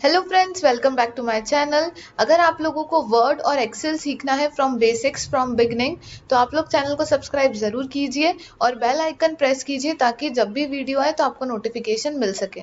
Hello friends, welcome back to my channel. अगर आप लोगों को वर्ड और एक्सेल सीखना है फ्रॉम बेसिक्स फ्रॉम बिगनिंग, तो आप लोग चैनल को सब्सक्राइब जरूर कीजिए और बेल आइकन प्रेस कीजिए ताकि जब भी वीडियो आए तो आपको नोटिफिकेशन मिल सके।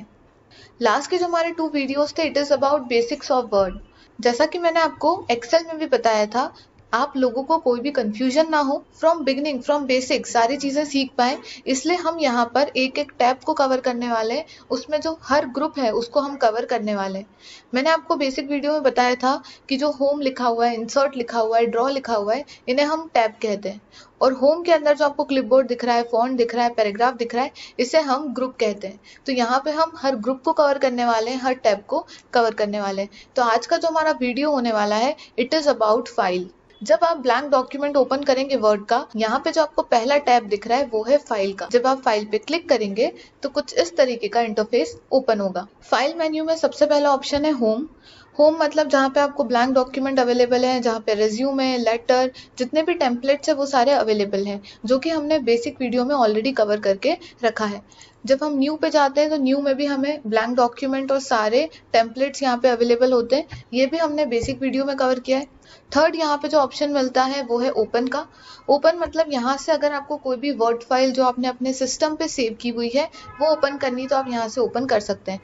लास्ट के जो हमारे 2 वीडियोस थे, it is about basics of word. जैसा कि मैंने आपको एक्सेल में भी बताया था, आप लोगों को कोई भी कंफ्यूजन ना हो, फ्रॉम बिगनिंग फ्रॉम बेसिक सारी चीजें सीख पाए, इसलिए हम यहाँ पर एक एक टैब को कवर करने वाले हैं। उसमें जो हर ग्रुप है उसको हम कवर करने वाले हैं। मैंने आपको बेसिक वीडियो में बताया था कि जो होम लिखा हुआ है, इंसर्ट लिखा हुआ है, ड्रॉ लिखा हुआ है, इन्हें हम टैब कहते हैं। और होम के अंदर जो आपको क्लिपबोर्ड दिख रहा है, फॉन्ट दिख रहा है, पैराग्राफ दिख रहा है, इसे हम ग्रुप कहते हैं। तो यहाँ पे हम हर ग्रुप को कवर करने वाले हैं, हर टैब को कवर करने वाले हैं। तो आज का जो हमारा वीडियो होने वाला है, इट इज अबाउट फाइल। जब आप ब्लैंक डॉक्यूमेंट ओपन करेंगे वर्ड का, यहाँ पे जो आपको पहला टैब दिख रहा है वो है फाइल का। जब आप फाइल पे क्लिक करेंगे तो कुछ इस तरीके का इंटरफेस ओपन होगा। फाइल मेन्यू में सबसे पहला ऑप्शन है होम। होम मतलब जहाँ पे आपको ब्लैंक डॉक्यूमेंट अवेलेबल है, जहाँ पे रिज्यूमे, लेटर, जितने भी टेम्पलेट्स है वो सारे अवेलेबल हैं, जो कि हमने बेसिक वीडियो में ऑलरेडी कवर करके रखा है। जब हम न्यू पे जाते हैं तो न्यू में भी हमें ब्लैंक डॉक्यूमेंट और सारे टेम्पलेट्स यहाँ पे अवेलेबल होते हैं, ये भी हमने बेसिक वीडियो में कवर किया है। थर्ड यहाँ पे जो ऑप्शन मिलता है वो है ओपन का। ओपन मतलब यहाँ से अगर आपको कोई भी वर्ड फाइल जो आपने अपने सिस्टम पे सेव की हुई है वो ओपन करनी, तो आप यहाँ से ओपन कर सकते हैं।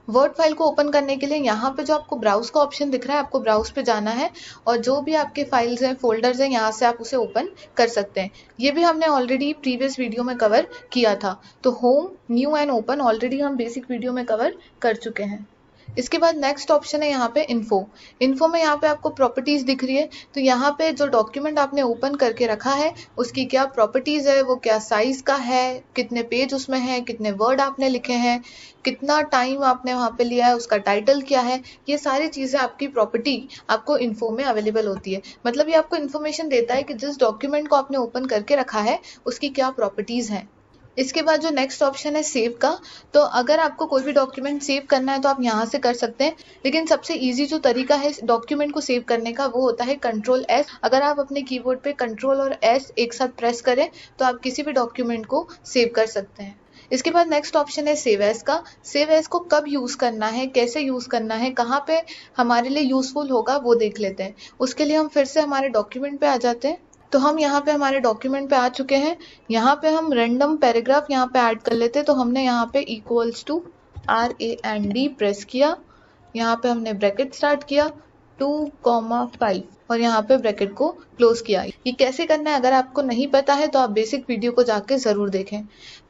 वर्ड फाइल को ओपन करने के लिए यहाँ पे जो आपको ब्राउज का ऑप्शन दिख रहा है, आपको ब्राउज पे जाना है और जो भी आपके फाइल्स हैं, फोल्डर्स हैं, यहाँ से आप उसे ओपन कर सकते हैं। ये भी हमने ऑलरेडी प्रीवियस वीडियो में कवर किया था। तो home, new and open already हम बेसिक वीडियो में कवर कर चुके हैं। इसके बाद नेक्स्ट ऑप्शन है यहाँ पे इन्फो। इन्फो में यहाँ पे आपको प्रॉपर्टीज दिख रही है। तो यहाँ पे जो डॉक्यूमेंट आपने ओपन करके रखा है उसकी क्या प्रॉपर्टीज है, वो क्या साइज का है, कितने पेज उसमें है, कितने वर्ड आपने लिखे हैं, कितना टाइम आपने वहाँ पे लिया है, उसका टाइटल क्या है, ये सारी चीजें आपकी प्रॉपर्टी आपको इन्फो में अवेलेबल होती है। मतलब ये आपको इन्फॉर्मेशन देता है कि जिस डॉक्यूमेंट को आपने ओपन करके रखा है उसकी क्या प्रॉपर्टीज हैं। इसके बाद जो नेक्स्ट ऑप्शन है सेव का। तो अगर आपको कोई भी डॉक्यूमेंट सेव करना है तो आप यहाँ से कर सकते हैं, लेकिन सबसे इजी जो तरीका है डॉक्यूमेंट को सेव करने का वो होता है कंट्रोल एस। अगर आप अपने कीबोर्ड पे कंट्रोल और एस एक साथ प्रेस करें तो आप किसी भी डॉक्यूमेंट को सेव कर सकते हैं। इसके बाद नेक्स्ट ऑप्शन है सेव एज का। सेव एज को कब यूज करना है, कैसे यूज करना है, कहाँ पे हमारे लिए यूजफुल होगा वो देख लेते हैं। उसके लिए हम फिर से हमारे डॉक्यूमेंट पे आ जाते हैं। तो हम यहाँ पे हमारे डॉक्यूमेंट पे आ चुके हैं। यहाँ पे हम रैंडम पैराग्राफ यहाँ पे ऐड कर लेते हैं। तो हमने यहाँ पे इक्वल्स टू RAND प्रेस किया, यहाँ पे हमने ब्रैकेट स्टार्ट किया 2,5 और यहाँ पे ब्रैकेट को क्लोज किया। ये कैसे करना है अगर आपको नहीं पता है तो आप बेसिक वीडियो को जाके जरूर देखें।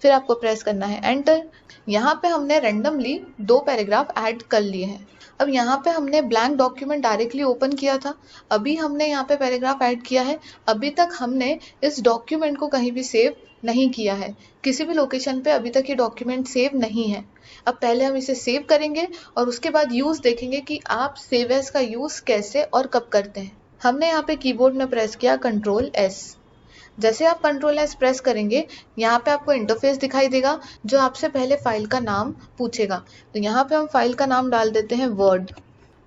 फिर आपको प्रेस करना है एंटर। यहाँ पे हमने रैंडमली 2 पैराग्राफ ऐड कर लिए हैं। अब यहाँ पे हमने ब्लैंक डॉक्यूमेंट डायरेक्टली ओपन किया था, अभी हमने यहाँ पे पैराग्राफ ऐड किया है। अभी तक हमने इस डॉक्यूमेंट को कहीं भी सेव नहीं किया है, किसी भी लोकेशन पे अभी तक ये डॉक्यूमेंट सेव नहीं है। अब पहले हम इसे सेव करेंगे और उसके बाद यूज देखेंगे कि आप सेव एज का यूज कैसे और कब करते हैं। हमने यहाँ पे कीबोर्ड में प्रेस किया कंट्रोल एस। जैसे आप कंट्रोल एस प्रेस करेंगे यहाँ पे आपको इंटरफेस दिखाई देगा जो आपसे पहले फाइल का नाम पूछेगा। तो यहाँ पे हम फाइल का नाम डाल देते हैं वर्ड।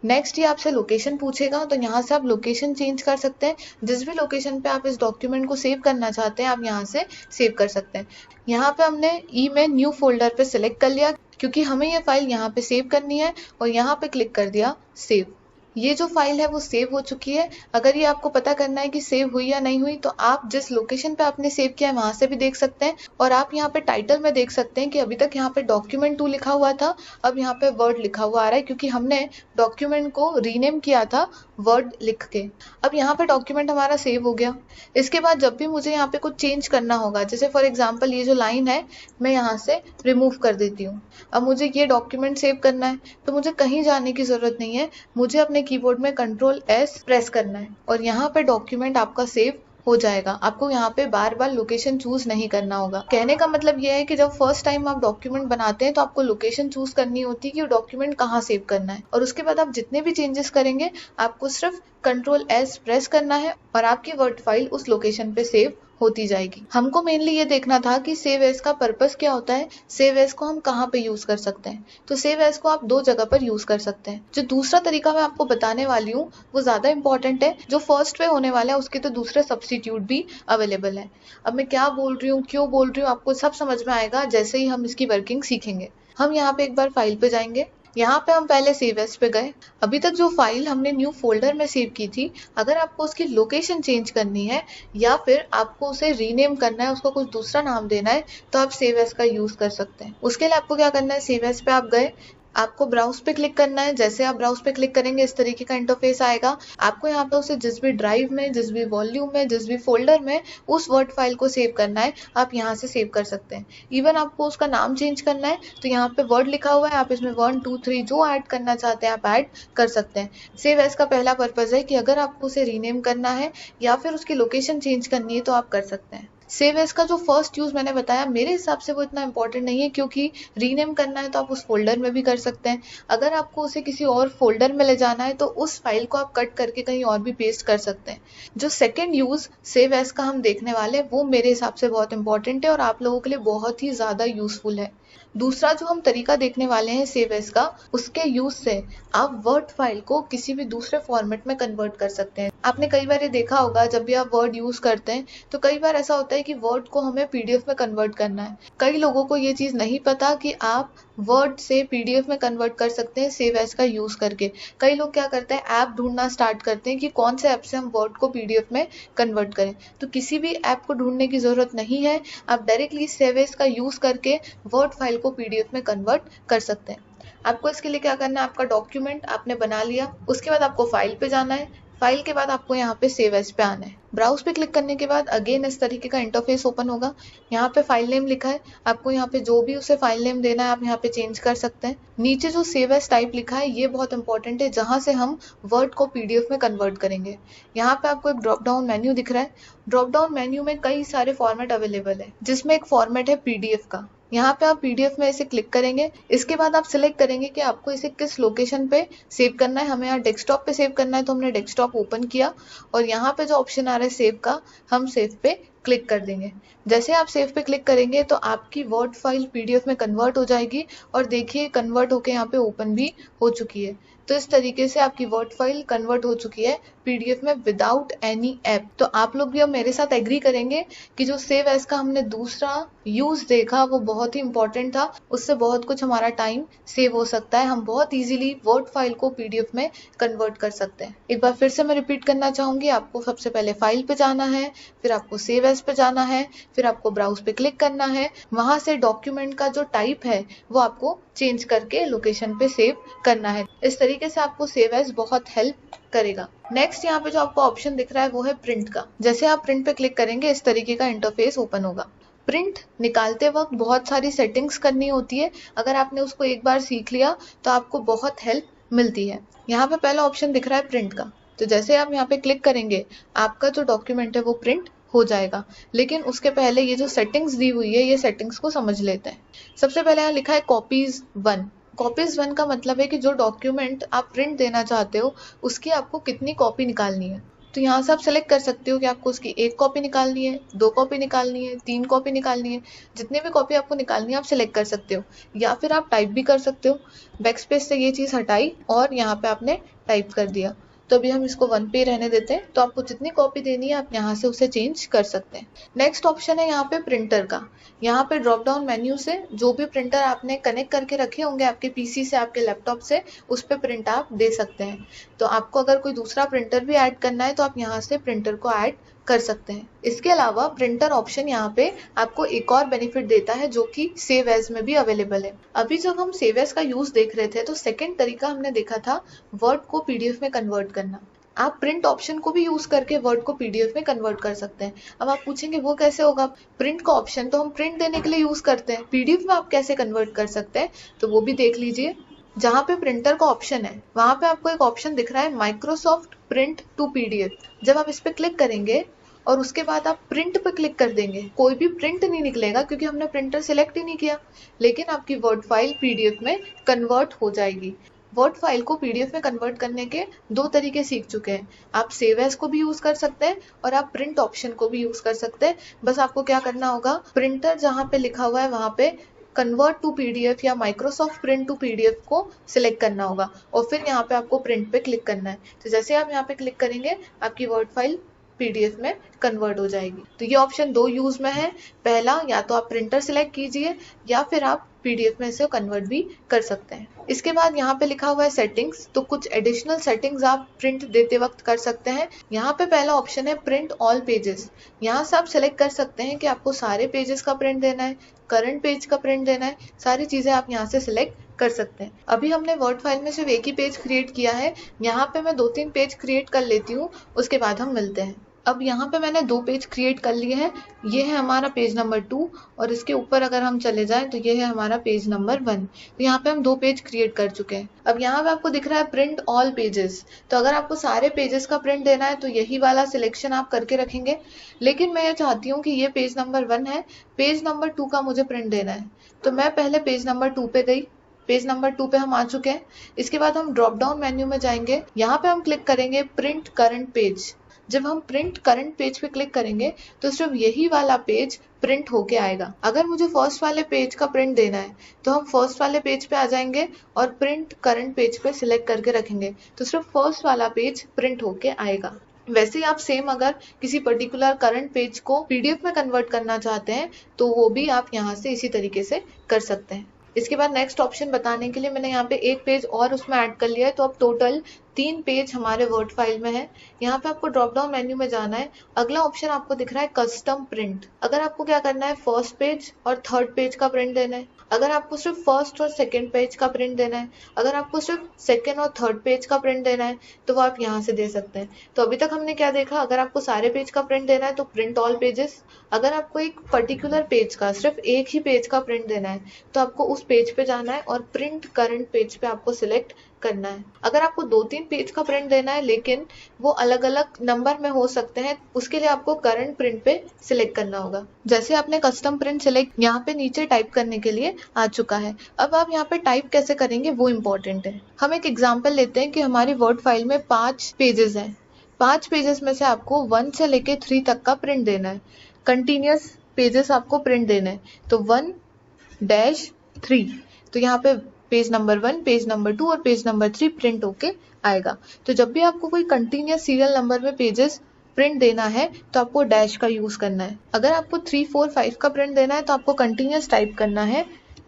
नेक्स्ट ये आपसे लोकेशन पूछेगा, तो यहाँ से आप लोकेशन चेंज कर सकते हैं। जिस भी लोकेशन पे आप इस डॉक्यूमेंट को सेव करना चाहते हैं आप यहाँ से सेव कर सकते हैं। यहाँ पे हमने ई में न्यू फोल्डर पे सिलेक्ट कर लिया क्योंकि हमें ये फाइल यहाँ पे सेव करनी है और यहाँ पे क्लिक कर दिया सेव। ये जो फाइल है वो सेव हो चुकी है। अगर ये आपको पता करना है कि सेव हुई या नहीं हुई तो आप जिस लोकेशन पे आपने सेव किया है वहां से भी देख सकते हैं। और आप यहाँ पे टाइटल में देख सकते हैं कि अभी तक यहाँ पे डॉक्यूमेंट 2 लिखा हुआ था, अब यहाँ पे वर्ड लिखा हुआ आ रहा है क्योंकि हमने डॉक्यूमेंट को रीनेम किया था वर्ड लिख के। अब यहाँ पे डॉक्यूमेंट हमारा सेव हो गया। इसके बाद जब भी मुझे यहाँ पे कुछ चेंज करना होगा, जैसे फॉर एग्जाम्पल ये जो लाइन है मैं यहाँ से रिमूव कर देती हूँ। अब मुझे ये डॉक्यूमेंट सेव करना है तो मुझे कहीं जाने की जरूरत नहीं है, मुझे अपने कीबोर्ड में कंट्रोल एस प्रेस करना है और यहाँ पे डॉक्यूमेंट आपका सेव हो जाएगा। आपको यहाँ पे बार बार लोकेशन चूज नहीं करना होगा। कहने का मतलब यह है कि जब फर्स्ट टाइम आप डॉक्यूमेंट बनाते हैं तो आपको लोकेशन चूज करनी होती है कि वो डॉक्यूमेंट कहाँ सेव करना है, और उसके बाद आप जितने भी चेंजेस करेंगे आपको सिर्फ कंट्रोल एस प्रेस करना है और आपकी वर्ड फाइल उस लोकेशन पे सेव होती जाएगी। हमको मेनली ये देखना था कि सेव एज का पर्पस क्या होता है, सेव एज को हम कहाँ पे यूज कर सकते हैं। तो सेव एज को आप 2 जगह पर यूज कर सकते हैं। जो दूसरा तरीका मैं आपको बताने वाली हूँ वो ज्यादा इंपॉर्टेंट है। जो फर्स्ट वे होने वाला है उसके तो दूसरे सब्स्टिट्यूट भी अवेलेबल है। अब मैं क्या बोल रही हूँ, क्यों बोल रही हूँ, आपको सब समझ में आएगा जैसे ही हम इसकी वर्किंग सीखेंगे। हम यहाँ पे एक बार फाइल पे जाएंगे, यहाँ पे हम पहले सेव एज पे गए। अभी तक जो फाइल हमने न्यू फोल्डर में सेव की थी, अगर आपको उसकी लोकेशन चेंज करनी है या फिर आपको उसे रीनेम करना है, उसको कुछ दूसरा नाम देना है, तो आप सेव एज का यूज कर सकते हैं। उसके लिए आपको क्या करना है, सेव एज पे आप गए, आपको ब्राउज पे क्लिक करना है। जैसे आप ब्राउज पे क्लिक करेंगे इस तरीके का इंटरफेस आएगा। आपको यहाँ पे उसे जिस भी ड्राइव में, जिस भी वॉल्यूम में, जिस भी फोल्डर में उस वर्ड फाइल को सेव करना है, आप यहाँ से सेव कर सकते हैं। इवन आपको उसका नाम चेंज करना है तो यहाँ पे वर्ड लिखा हुआ है, आप इसमें 1 2 3 जो ऐड करना चाहते हैं आप ऐड कर सकते हैं। सेव एज का पहला पर्पज है कि अगर आपको उसे रीनेम करना है या फिर उसकी लोकेशन चेंज करनी है तो आप कर सकते हैं। सेव एज का जो फर्स्ट यूज मैंने बताया, मेरे हिसाब से वो इतना इंपॉर्टेंट नहीं है, क्योंकि रीनेम करना है तो आप उस फोल्डर में भी कर सकते हैं। अगर आपको उसे किसी और फोल्डर में ले जाना है तो उस फाइल को आप कट करके कहीं और भी पेस्ट कर सकते हैं। जो सेकेंड यूज सेव एज का हम देखने वाले हैं वो मेरे हिसाब से बहुत इंपॉर्टेंट है और आप लोगों के लिए बहुत ही ज्यादा यूजफुल है। दूसरा जो हम तरीका देखने वाले हैं सेव एज का, उसके यूज से आप वर्ड फाइल को किसी भी दूसरे फॉर्मेट में कन्वर्ट कर सकते हैं। आपने कई बार ये देखा होगा, जब भी आप वर्ड यूज करते हैं तो कई बार ऐसा होता है कि वर्ड को हमें पीडीएफ में कन्वर्ट करना है। कई लोगों को ये चीज नहीं पता कि आप वर्ड से पीडीएफ में कन्वर्ट कर सकते हैं सेव एज का यूज करके। कई लोग क्या करते हैं, ऐप ढूंढना स्टार्ट करते हैं कि कौन से ऐप से हम वर्ड को पीडीएफ में कन्वर्ट करें। तो किसी भी ऐप को ढूंढने की जरूरत नहीं है, आप डायरेक्टली सेव एज का यूज करके वर्ड फाइल को पीडीएफ में कन्वर्ट कर सकते हैं। आपको इसके लिए क्या करना है, आपका डॉक्यूमेंट आपने बना लिया, उसके बाद आपको फाइल पे जाना है। फाइल के बाद आपको यहाँ पे सेव एज पे आना है। ब्राउज पे क्लिक करने के बाद अगेन इस तरीके का इंटरफेस ओपन होगा। यहाँ पे फाइल नेम लिखा है, आपको यहाँ पे जो भी उसे फाइल नेम देना है आप यहाँ पे चेंज कर सकते हैं। नीचे जो सेव एज टाइप लिखा है ये बहुत इंपॉर्टेंट है, जहां से हम वर्ड को पीडीएफ में कन्वर्ट करेंगे। यहाँ पे आपको एक ड्रॉप डाउन मेन्यू दिख रहा है। ड्रॉप डाउन मेन्यू में कई सारे फॉर्मेट अवेलेबल है, जिसमें एक फॉर्मेट है पीडीएफ का। यहाँ पे आप पीडीएफ में इसे क्लिक करेंगे। इसके बाद आप सिलेक्ट करेंगे कि आपको इसे किस लोकेशन पे सेव करना है। हमें यहाँ डेस्कटॉप पे सेव करना है तो हमने डेस्कटॉप ओपन किया और यहाँ पे जो ऑप्शन आ रहा है सेव का, हम सेव पे क्लिक कर देंगे। जैसे आप सेव पे क्लिक करेंगे तो आपकी वर्ड फाइल पीडीएफ में कन्वर्ट हो जाएगी और देखिए कन्वर्ट होके यहाँ पे ओपन भी हो चुकी है। तो इस तरीके से आपकी वर्ड फाइल कन्वर्ट हो चुकी है पीडीएफ में विदाउट एनी ऐप। तो आप लोग भी अब मेरे साथ एग्री करेंगे कि जो सेव एज का हमने दूसरा यूज देखा वो बहुत ही इंपॉर्टेंट था। उससे बहुत कुछ हमारा टाइम सेव हो सकता है, हम बहुत इजीली वर्ड फाइल को पीडीएफ में कन्वर्ट कर सकते हैं। एक बार फिर से मैं रिपीट करना चाहूंगी, आपको सबसे पहले फाइल पे जाना है, फिर आपको सेव एज पे जाना है, फिर आपको ब्राउज पे क्लिक करना है। वहां से डॉक्यूमेंट का जो टाइप है वो आपको चेंज करके लोकेशन पे सेव करना है। इस तरीके से आपको सेव एज बहुत हेल्प करेगा। नेक्स्ट यहाँ पे जो आपको ऑप्शन दिख रहा है वो है प्रिंट का। जैसे आप प्रिंट पे क्लिक करेंगे इस तरीके का इंटरफेस ओपन होगा। प्रिंट निकालते वक्त बहुत सारी सेटिंग्स करनी होती है, अगर आपने उसको एक बार सीख लिया तो आपको बहुत हेल्प मिलती है। यहाँ पे पहला ऑप्शन दिख रहा है प्रिंट का, तो जैसे आप यहाँ पे क्लिक करेंगे आपका जो डॉक्यूमेंट है वो प्रिंट हो जाएगा। लेकिन उसके पहले ये जो सेटिंग्स दी हुई है ये सेटिंग्स को समझ लेते हैं। सबसे पहले यहाँ लिखा है कॉपीज 1। कॉपीज 1 का मतलब है कि जो डॉक्यूमेंट आप प्रिंट देना चाहते हो उसकी आपको कितनी कॉपी निकालनी है। तो यहाँ से आप सेलेक्ट कर सकते हो कि आपको उसकी 1 कॉपी निकालनी है, 2 कॉपी निकालनी है, 3 कॉपी निकालनी है। जितने भी कॉपी आपको निकालनी है आप सिलेक्ट कर सकते हो, या फिर आप टाइप भी कर सकते हो। बैकस्पेस से ये चीज हटाई और यहाँ पे आपने टाइप कर दिया। तो अभी हम इसको 1 पे रहने देते हैं। तो आपको जितनी कॉपी देनी है आप यहाँ से उसे चेंज कर सकते हैं। नेक्स्ट ऑप्शन है यहाँ पे प्रिंटर का। यहाँ पे ड्रॉप डाउन मेन्यू से जो भी प्रिंटर आपने कनेक्ट करके रखे होंगे आपके पीसी से, आपके लैपटॉप से, उस पे प्रिंट आप दे सकते हैं। तो आपको अगर कोई दूसरा प्रिंटर भी ऐड करना है तो आप यहाँ से प्रिंटर को ऐड कर सकते हैं। इसके अलावा प्रिंटर ऑप्शन यहाँ पे आपको एक और बेनिफिट देता है जो कि सेव एज में भी अवेलेबल है। अभी जब हम सेव एज का यूज देख रहे थे तो सेकंड तरीका हमने देखा था वर्ड को पीडीएफ में कन्वर्ट करना। आप प्रिंट ऑप्शन को भी यूज करके वर्ड को पीडीएफ में कन्वर्ट कर सकते हैं। अब आप पूछेंगे वो कैसे होगा? प्रिंट का ऑप्शन तो हम प्रिंट देने के लिए यूज करते हैं, पीडीएफ में आप कैसे कन्वर्ट कर सकते हैं तो वो भी देख लीजिए। जहाँ पे प्रिंटर का ऑप्शन है वहां पे आपको एक ऑप्शन दिख रहा है माइक्रोसॉफ्ट प्रिंट टू पीडीएफ। जब आप इस पे क्लिक करेंगे और उसके बाद आप प्रिंट पे क्लिक कर देंगे, कोई भी प्रिंट नहीं निकलेगा क्योंकि हमने प्रिंटर सिलेक्ट ही नहीं किया, लेकिन आपकी वर्ड फाइल पीडीएफ में कन्वर्ट हो जाएगी। वर्ड फाइल को पीडीएफ में कन्वर्ट करने के 2 तरीके सीख चुके हैं। आप सेव एज को भी यूज कर सकते हैं और आप प्रिंट ऑप्शन को भी यूज कर सकते हैं। बस आपको क्या करना होगा, प्रिंटर जहाँ पे लिखा हुआ है वहां पे कन्वर्ट टू पीडीएफ या माइक्रोसॉफ्ट प्रिंट टू पीडीएफ को सिलेक्ट करना होगा और फिर यहाँ पे आपको प्रिंट पे क्लिक करना है। तो जैसे आप यहाँ पे क्लिक करेंगे आपकी वर्ड फाइल PDF में कन्वर्ट हो जाएगी। तो ये ऑप्शन दो यूज में है। पहला, या तो आप प्रिंटर सिलेक्ट कीजिए या फिर आप PDF में इसे कन्वर्ट भी कर सकते हैं। इसके बाद यहाँ पे लिखा हुआ है सेटिंग्स, तो कुछ एडिशनल सेटिंग्स आप प्रिंट देते वक्त कर सकते हैं। यहाँ पे पहला ऑप्शन है प्रिंट ऑल पेजेस। यहाँ से आप सिलेक्ट कर सकते हैं कि आपको सारे पेजेस का प्रिंट देना है, करंट पेज का प्रिंट देना है, सारी चीजें आप यहाँ से सिलेक्ट कर सकते हैं। अभी हमने वर्ड फाइल में सिर्फ एक ही पेज क्रिएट किया है, यहाँ पे मैं 2-3 पेज क्रिएट कर लेती हूँ, उसके बाद हम मिलते हैं। अब यहाँ पे मैंने 2 पेज क्रिएट कर लिए हैं। ये है हमारा पेज नंबर 2 और इसके ऊपर अगर हम चले जाएं तो ये है हमारा पेज नंबर 1। तो यहाँ पे हम 2 पेज क्रिएट कर चुके हैं। अब यहाँ पे आपको दिख रहा है प्रिंट ऑल पेजेस, तो अगर आपको सारे पेजेस का प्रिंट देना है तो यही वाला सिलेक्शन आप करके रखेंगे। लेकिन मैं ये चाहती हूँ कि ये पेज नंबर 1 है, पेज नंबर 2 का मुझे प्रिंट देना है। तो मैं पहले पेज नंबर 2 पे गई, पेज नंबर 2 पे हम आ चुके हैं। इसके बाद हम ड्रॉप डाउन मेन्यू में जाएंगे, यहाँ पे हम क्लिक करेंगे प्रिंट करंट पेज। जब हम प्रिंट करंट पेज पे क्लिक करेंगे तो सिर्फ यही वाला पेज प्रिंट होके आएगा। अगर मुझे फर्स्ट वाले पेज का प्रिंट देना है तो हम फर्स्ट वाले पेज पे आ जाएंगे और प्रिंट करंट पेज पे सिलेक्ट करके रखेंगे, तो सिर्फ फर्स्ट वाला पेज प्रिंट होके आएगा। वैसे ही आप सेम अगर किसी पर्टिकुलर करंट पेज को PDF में कन्वर्ट करना चाहते हैं तो वो भी आप यहाँ से इसी तरीके से कर सकते हैं। इसके बाद नेक्स्ट ऑप्शन बताने के लिए मैंने यहाँ पे एक पेज और उसमें ऐड कर लिया है, तो अब टोटल 3 पेज हमारे वर्ड फाइल में है। यहाँ पे आपको ड्रॉप डाउन मेन्यू में जाना है। अगला ऑप्शन आपको दिख रहा है कस्टम प्रिंट। अगर आपको क्या करना है, फर्स्ट पेज और थर्ड पेज का प्रिंट देना है, अगर आपको सिर्फ फर्स्ट और सेकंड पेज का प्रिंट देना है, अगर आपको सिर्फ सेकंड और थर्ड पेज का प्रिंट देना है तो वो आप यहाँ से दे सकते हैं। तो अभी तक हमने क्या देखा, अगर आपको सारे पेज का प्रिंट देना है तो प्रिंट ऑल पेजेस, अगर आपको एक पर्टिकुलर पेज का सिर्फ एक ही पेज का प्रिंट देना है तो आपको उस पेज पे जाना है और प्रिंट करंट पेज पे आपको सिलेक्ट करना है। अगर आपको 2-3 पेज का प्रिंट देना है लेकिन वो अलग अलग नंबर में हो सकते हैं, उसके लिए आपको करंट प्रिंट पे सिलेक्ट करना होगा। जैसे आपने कस्टम प्रिंट सिलेक्ट यहाँ पे नीचे टाइप करने के लिए आ चुका है। अब आप यहाँ पे टाइप कैसे करेंगे वो इम्पोर्टेंट है। हम एक एग्जाम्पल लेते हैं कि हमारी वर्ड फाइल में 5 पेजेस हैं। 5 पेजेस में से आपको 1 से लेके 3 तक का प्रिंट देना है, कंटिन्यूस पेजेस आपको प्रिंट देना है। तो 1-3, तो यहाँ पे पेज नंबर 1, पेज नंबर 2 और पेज नंबर 3 प्रिंट होके आएगा। तो जब भी आपको कोई कंटिन्यूस सीरियल नंबर में पेजेस प्रिंट देना है तो आपको डैश का यूज करना है। अगर आपको 3, 4, 5 का प्रिंट देना है तो आपको कंटिन्यूस टाइप करना है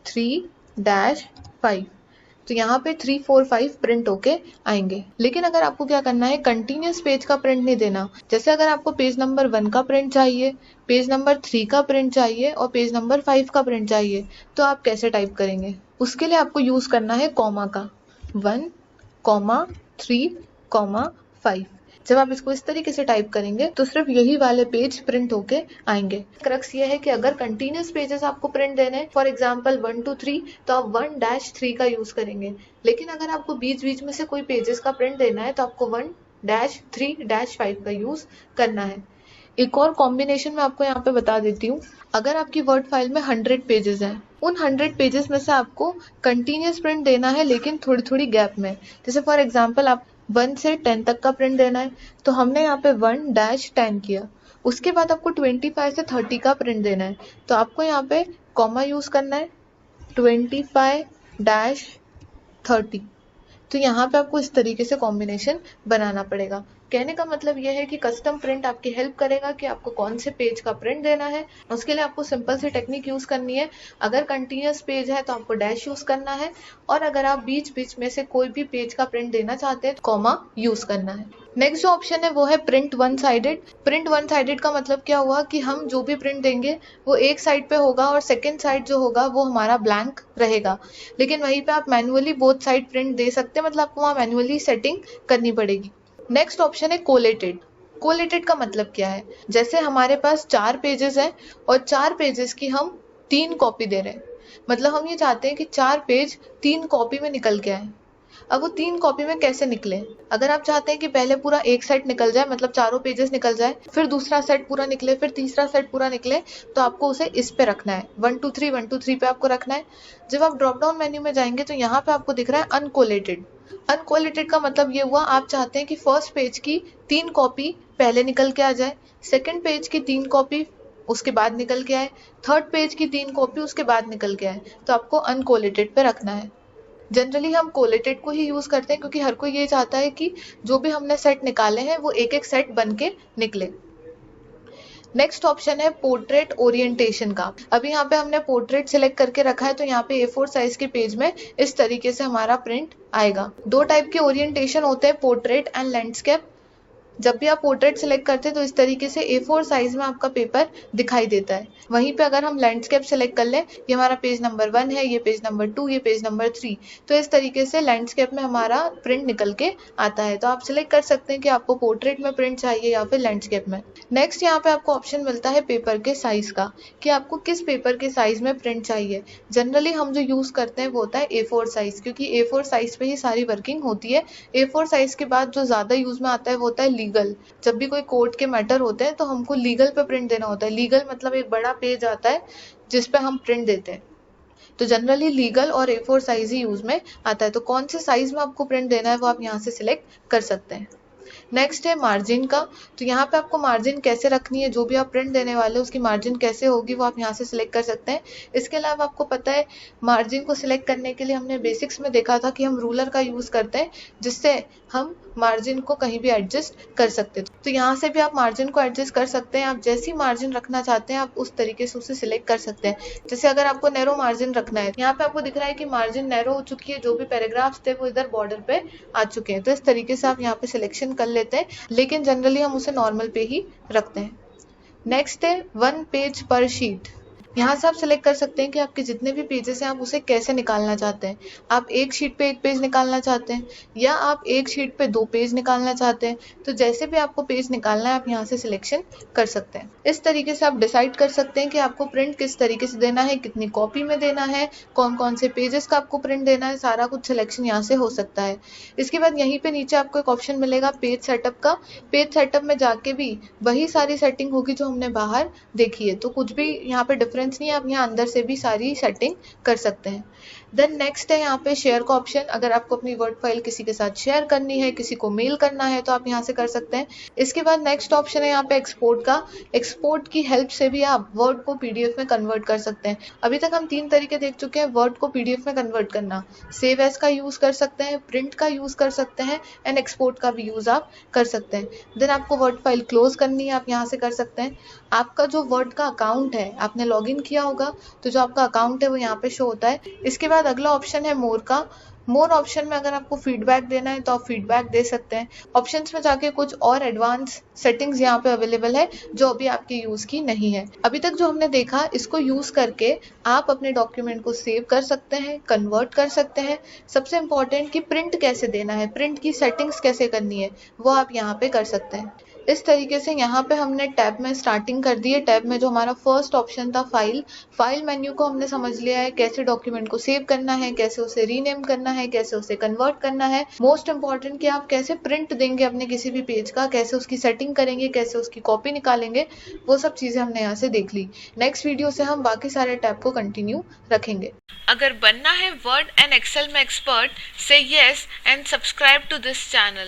3-5। तो यहाँ पे 3, 4, 5 प्रिंट होके आएंगे। लेकिन अगर आपको क्या करना है, कंटिन्यूस पेज का प्रिंट नहीं देना, जैसे अगर आपको पेज नंबर 1 का प्रिंट चाहिए, पेज नंबर 3 का प्रिंट चाहिए और पेज नंबर 5 का प्रिंट चाहिए, तो आप कैसे टाइप करेंगे? उसके लिए आपको यूज करना है कॉमा का, 1, 3, 5। जब आप इसको इस तरीके से टाइप करेंगे तो सिर्फ यही वाले पेज प्रिंट होके आएंगे। क्रक्स ये है कि अगर कंटिन्यूस पेजेस आपको प्रिंट देने हैं, फॉर एग्जांपल 1 to 3, तो आप 1-3 का यूज करेंगे। लेकिन अगर आपको बीच बीच में से कोई पेजेस का प्रिंट देना है तो आपको 1-3-5 का यूज करना है। एक और कॉम्बिनेशन मैं आपको यहाँ पे बता देती हूँ। अगर आपकी वर्ड फाइल में 100 पेजेस हैं, उन 100 पेजेस में से आपको कंटिन्यूस प्रिंट देना है लेकिन थोड़ी थोड़ी गैप में। जैसे फॉर एग्जांपल आप 1 से 10 तक का प्रिंट देना है, तो हमने यहाँ पे 1-10 किया। उसके बाद आपको 25 से 30 का प्रिंट देना है, तो आपको यहाँ पे कॉमा यूज करना है, 25-30। तो यहाँ पे आपको इस तरीके से कॉम्बिनेशन बनाना पड़ेगा। कहने का मतलब यह है कि कस्टम प्रिंट आपकी हेल्प करेगा कि आपको कौन से पेज का प्रिंट देना है। उसके लिए आपको सिंपल सी टेक्निक यूज करनी है। अगर कंटिन्यूस पेज है तो आपको डैश यूज करना है, और अगर आप बीच बीच में से कोई भी पेज का प्रिंट देना चाहते हैं तो कॉमा यूज करना है। नेक्स्ट जो ऑप्शन है वो है print one sided. Print one sided का मतलब क्या हुआ कि हम जो भी प्रिंट देंगे वो एक साइड पे होगा और सेकेंड साइड जो होगा वो हमारा ब्लैंक रहेगा। लेकिन वहीं पे आप मैनुअली बोथ साइड प्रिंट दे सकते हैं, मतलब आपको वहाँ मैनुअली सेटिंग करनी पड़ेगी। नेक्स्ट ऑप्शन है कोलेटेड। कोलेटेड का मतलब क्या है, जैसे हमारे पास 4 पेजेस हैं और 4 पेजेस की हम 3 कॉपी दे रहे हैं, मतलब हम ये चाहते हैं कि 4 पेज 3 कॉपी में निकल के आए। अब वो 3 कॉपी में कैसे निकले? अगर आप चाहते हैं कि पहले पूरा एक सेट निकल जाए, मतलब चारों पेजेस निकल जाए, फिर दूसरा सेट पूरा निकले, फिर तीसरा सेट पूरा निकले, तो आपको उसे इस पे रखना है, 1 2 3 1 2 3 पे आपको रखना है। जब आप ड्रॉप डाउन मेन्यू में जाएंगे तो यहाँ पे आपको दिख रहा है अनकोलेटेड। अनकोलेटेड का मतलब ये हुआ, आप चाहते हैं कि फर्स्ट पेज की 3 कॉपी पहले निकल के आ जाए, सेकेंड पेज की 3 कॉपी उसके बाद निकल के आए, थर्ड पेज की 3 कॉपी उसके बाद निकल के आए, तो आपको अनकोलेटेड पे रखना है। जनरली हम कोलेटेड को ही यूज करते हैं क्योंकि हर कोई ये चाहता है कि जो भी हमने सेट निकाले हैं वो एक एक सेट बन के निकले। नेक्स्ट ऑप्शन है पोर्ट्रेट ओरिएंटेशन का। अभी यहाँ पे हमने पोर्ट्रेट सिलेक्ट करके रखा है, तो यहाँ पे A4 साइज के पेज में इस तरीके से हमारा प्रिंट आएगा। दो टाइप के ओरिएंटेशन होते हैं, पोर्ट्रेट एंड लैंडस्केप। जब भी आप पोर्ट्रेट सिलेक्ट करते हैं तो इस तरीके से A4 साइज में आपका पेपर दिखाई देता है। वहीं पे अगर हम लैंडस्केप सिलेक्ट कर लें, ये हमारा पेज नंबर 1 है, ये पेज नंबर 2, ये पेज नंबर 3, तो इस तरीके से लैंडस्केप में हमारा प्रिंट निकल के आता है। तो आप सिलेक्ट कर सकते हैं कि आपको पोर्ट्रेट में प्रिंट चाहिए या फिर लैंडस्केप में। नेक्स्ट यहाँ पे आपको ऑप्शन मिलता है पेपर के साइज का, कि आपको किस पेपर के साइज में प्रिंट चाहिए। जनरली हम जो यूज करते हैं वो होता है A4 साइज, क्योंकि A4 साइज पे ही सारी वर्किंग होती है। A4 साइज के बाद जो ज्यादा यूज में आता है वो होता है लीगल। जब भी कोई कोर्ट के मैटर होते हैं तो हमको लीगल पे प्रिंट देना होता है। लीगल मतलब एक बड़ा पेज आता है जिस पे हम प्रिंट देते हैं। तो जनरली लीगल और A4 साइज ही यूज में आता है। तो कौन से साइज में आपको प्रिंट देना है वो आप यहाँ से सिलेक्ट कर सकते हैं। नेक्स्ट है मार्जिन का। तो यहाँ पे आपको मार्जिन कैसे रखनी है, जो भी आप प्रिंट देने वाले हो उसकी मार्जिन कैसे होगी वो आप यहाँ से सिलेक्ट कर सकते हैं। इसके अलावा आपको पता है मार्जिन को सिलेक्ट करने के लिए हमने बेसिक्स में देखा था कि हम रूलर का यूज करते हैं, जिससे हम मार्जिन को कहीं भी एडजस्ट कर सकते हैं। तो यहाँ से भी आप मार्जिन को एडजस्ट कर सकते हैं। आप जैसी मार्जिन रखना चाहते हैं आप उस तरीके से उसे सिलेक्ट कर सकते हैं। जैसे अगर आपको नैरो मार्जिन रखना है, यहाँ पे आपको दिख रहा है कि मार्जिन नैरो हो चुकी है, जो भी पैराग्राफ्स थे वो इधर बॉर्डर पे आ चुके हैं। तो इस तरीके से आप यहाँ पे सिलेक्शन कर लेते हैं, लेकिन जनरली हम उसे नॉर्मल पे ही रखते हैं। नेक्स्ट है 1 पेज पर शीट। यहाँ से आप सिलेक्ट कर सकते हैं कि आपके जितने भी पेजेस हैं आप उसे कैसे निकालना चाहते हैं। आप एक शीट पे एक पेज निकालना चाहते हैं या आप एक शीट पे 2 पेज निकालना चाहते हैं। तो जैसे भी आपको पेज निकालना है आप यहाँ से सिलेक्शन कर सकते हैं। इस तरीके से आप डिसाइड कर सकते हैं कि आपको प्रिंट किस तरीके से देना है, कितनी कॉपी में देना है, कौन कौन से पेजेस का आपको प्रिंट देना है। सारा कुछ सिलेक्शन यहाँ से हो सकता है। इसके बाद यहीं पे नीचे आपको एक ऑप्शन मिलेगा पेज सेटअप का। पेज सेटअप में जाके भी वही सारी सेटिंग होगी जो हमने बाहर देखी है। तो कुछ भी यहाँ पे डिफरेंस नहीं है, आप यहाँ अंदर से भी सारी सेटिंग कर सकते हैं। देन नेक्स्ट है यहाँ पे शेयर का ऑप्शन। अगर आपको अपनी वर्ड फाइल किसी के साथ शेयर करनी है, किसी को मेल करना है, तो आप यहाँ से कर सकते हैं। इसके बाद नेक्स्ट ऑप्शन है यहाँ पे एक्सपोर्ट का। एक्सपोर्ट की हेल्प से भी आप वर्ड को PDF में कन्वर्ट कर सकते हैं। अभी तक हम 3 तरीके देख चुके हैं वर्ड को PDF में कन्वर्ट करना। सेव एज का यूज कर सकते हैं, प्रिंट का यूज कर सकते हैं एंड एक्सपोर्ट का भी यूज आप कर सकते हैं। देन आपको वर्ड फाइल क्लोज करनी है, आप यहाँ से कर सकते हैं। आपका जो वर्ड का अकाउंट है, आपने लॉगिन किया होगा तो जो आपका अकाउंट है वो यहाँ पे शो होता है। इसके बाद अगला ऑप्शन है मोर का। मोर ऑप्शन में अगर आपको फीडबैक देना है तो आप फीडबैक दे सकते हैं। ऑप्शंस में जाके कुछ और एडवांस सेटिंग्स यहाँ पे अवेलेबल है जो अभी आपके यूज की नहीं है। अभी तक जो हमने देखा, इसको यूज करके आप अपने डॉक्यूमेंट को सेव कर सकते हैं, कन्वर्ट कर सकते हैं। सबसे इम्पोर्टेंट कि प्रिंट कैसे देना है, प्रिंट की सेटिंग्स कैसे करनी है, वो आप यहाँ पे कर सकते हैं। इस तरीके से यहाँ पे हमने टैब में स्टार्टिंग कर दी है। टैब में जो हमारा फर्स्ट ऑप्शन था फाइल मेन्यू को हमने समझ लिया है, कैसे डॉक्यूमेंट को सेव करना है, कैसे उसे रीनेम करना है, कैसे उसे कन्वर्ट करना है। मोस्ट इंपॉर्टेंट कि आप कैसे प्रिंट देंगे अपने किसी भी पेज का, कैसे उसकी सेटिंग करेंगे, कैसे उसकी कॉपी निकालेंगे, वो सब चीजें हमने यहाँ से देख ली। नेक्स्ट वीडियो से हम बाकी सारे टैब को कंटिन्यू रखेंगे। अगर बनना है वर्ड एंड एक्सेल में expert, say yes and subscribe to this channel.